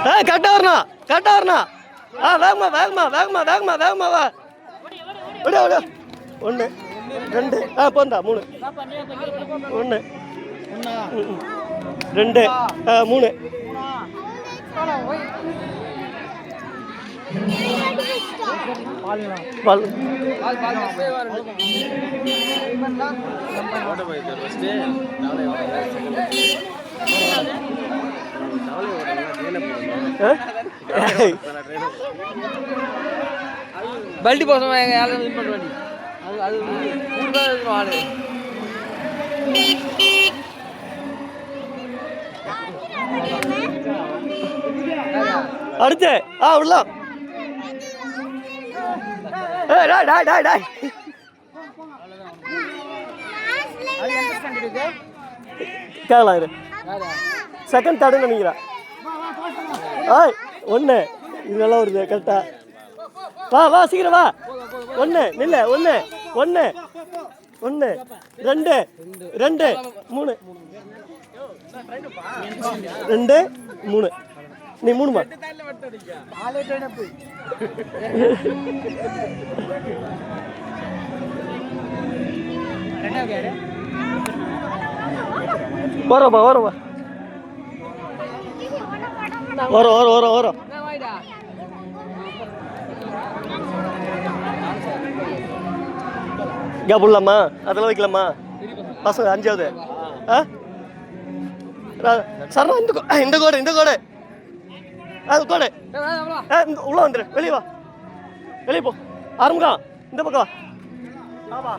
கரெக்டாக வரணும் கரெக்டாக வரணும். வேகமா வேகமா வேகமா வேகமா வேகமா வா. விட விட. 1 2 போந்தா 3 1 2 3 பால் பல்டி போசமா யாரும் வின் பண்ண வேண்டி அது அது கூடுதலா இருக்கும் ஆளு. அடுத்து உள்ள டாய் டாய் டாய் டாய் கேளா இரு செகண்ட் தேர்டு நினைக்கிறேன். 1 இது நல்லா வருது கரெக்டா. வா வா சீக்கிரம் வா. 1 நில்ல 1 1 1 2 2 3 2 3 நீ 3 மா வரப்பா வரப்பா வரும் வரும் வரும் வரும். கேப் விடலாமா அதெல்லாம் வைக்கலாமா பசங்க 5வது சரணா இந்த கோடு இந்த கோடு அது கோடு உள்ள வந்துரு வெளியே வா வெளியே போ ஆரம்பிக்கலாம் இந்த பக்கம் வா.